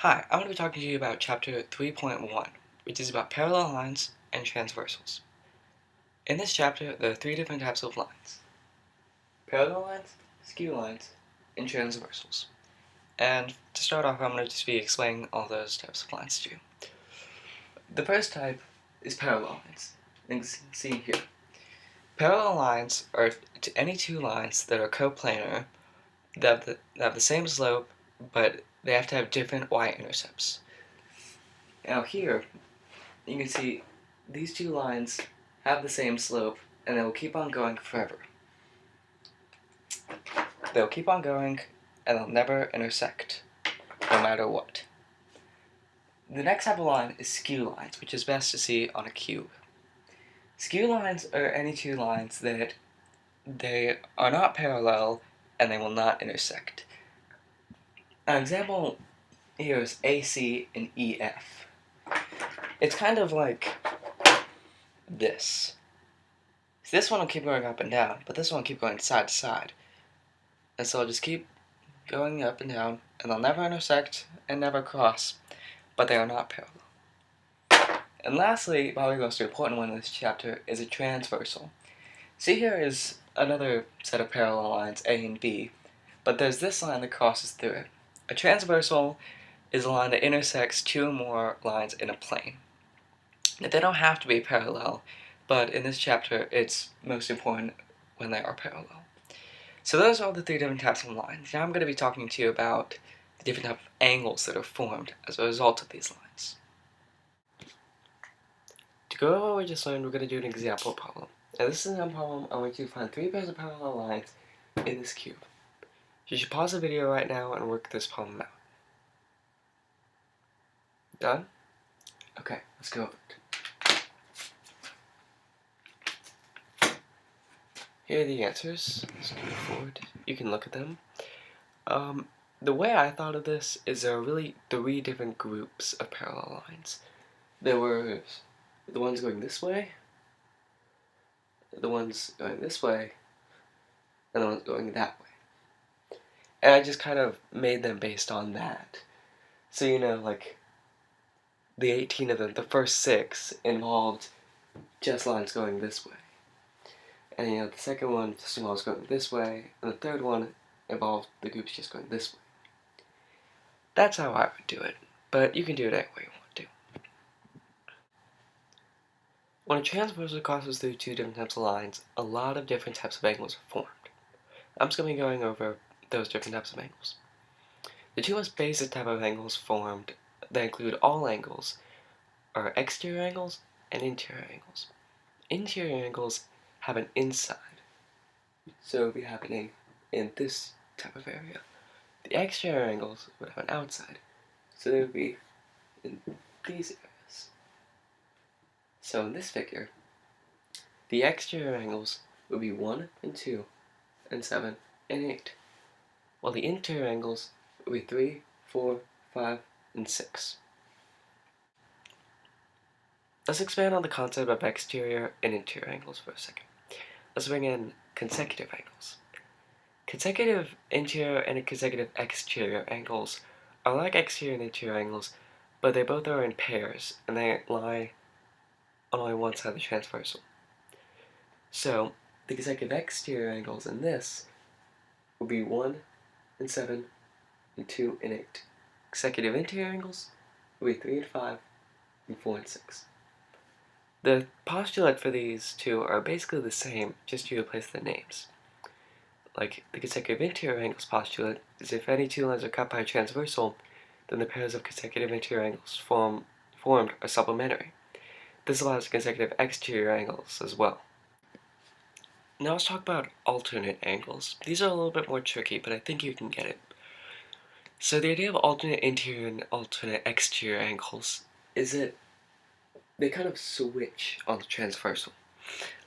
Hi, I'm going to be talking to you about Chapter 3.1, which is about parallel lines and transversals. In this chapter, there are three different types of lines: parallel lines, skew lines, and transversals. And to start off, I'm going to just be explaining all those types of lines to you. The first type is parallel lines. You can see here. Parallel lines are any two lines that are coplanar, that have the same slope, but they have to have different y-intercepts. Now here, you can see these two lines have the same slope, and they will keep on going forever. They'll keep on going, and they'll never intersect, no matter what. The next type of line is skew lines, which is best to see on a cube. Skew lines are any two lines that they are not parallel, and they will not intersect. An example here is AC and EF. It's kind of like this. So this one will keep going up and down, but this one will keep going side to side. And so I'll just keep going up and down, and they'll never intersect and never cross, but they are not parallel. And lastly, probably the most important one in this chapter is a transversal. See, here is another set of parallel lines, A and B, but there's this line that crosses through it. A transversal is a line that intersects two or more lines in a plane. Now, they don't have to be parallel, but in this chapter it's most important when they are parallel. So those are all the three different types of lines. Now I'm going to be talking to you about the different types of angles that are formed as a result of these lines. To go over what we just learned, we're going to do an example problem. Now this is an example problem. I want you to find three pairs of parallel lines in this cube. You should pause the video right now and work this problem out. Done? Okay, let's go over it. Here are the answers. Let's go forward. You can look at them. The way I thought of this is there are really three different groups of parallel lines. There were the ones going this way, the ones going this way, and the ones going that way. And I just kind of made them based on that. So, you know, like, the 18 of them, the first 6 involved just lines going this way. And, you know, the second one just involves going this way, and the third one involved the groups just going this way. That's how I would do it, but you can do it any way you want to. When a transversal crosses through two different types of lines, a lot of different types of angles are formed. I'm just going to be going over those different types of angles. The two most basic type of angles formed that include all angles are exterior angles and interior angles. Interior angles have an inside, so it would be happening in this type of area. The exterior angles would have an outside, so they would be in these areas. So in this figure, the exterior angles would be 1 and 2 and 7 and 8, while the interior angles would be 3, 4, 5, and 6. Let's expand on the concept of exterior and interior angles for a second. Let's bring in consecutive angles. Consecutive interior and consecutive exterior angles are like exterior and interior angles, but they both are in pairs, and they lie on only one side of the transversal. So, the consecutive exterior angles in this will be 1 and 7 and 2 and 8. Consecutive interior angles will be 3 and 5 and 4 and 6. The postulate for these two are basically the same, just you replace the names. Like, the consecutive interior angles postulate is if any two lines are cut by a transversal, then the pairs of consecutive interior angles formed are supplementary. This allows consecutive exterior angles as well. Now let's talk about alternate angles. These are a little bit more tricky, but I think you can get it. So the idea of alternate interior and alternate exterior angles is that they kind of switch on the transversal.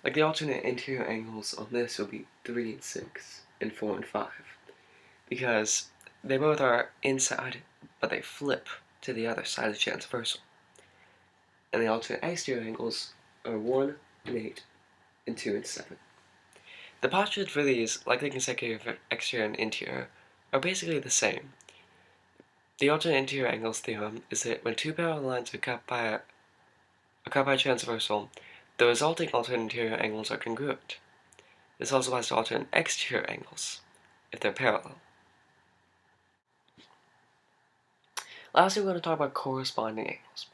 Like, the alternate interior angles on this will be 3 and 6 and 4 and 5, because they both are inside, but they flip to the other side of the transversal. And the alternate exterior angles are 1 and 8 and 2 and 7. The postulates for these, like the consecutive exterior and interior, are basically the same. The alternate interior angles theorem is that when two parallel lines are cut by a transversal, the resulting alternate interior angles are congruent. This also applies to alternate exterior angles, if they're parallel. Lastly, we're going to talk about corresponding angles.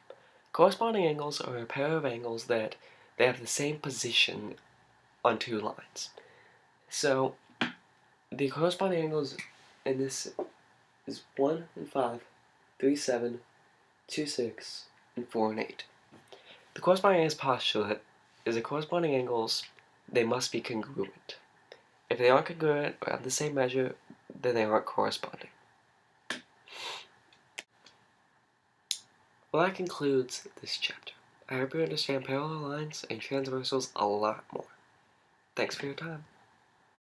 Corresponding angles are a pair of angles that they have the same position on two lines. So, the corresponding angles in this is 1 and 5, 3, 7, 2, 6, and 4 and 8. The corresponding angles postulate is that corresponding angles, they must be congruent. If they aren't congruent or have the same measure, then they aren't corresponding. Well, that concludes this chapter. I hope you understand parallel lines and transversals a lot more. Thanks for your time.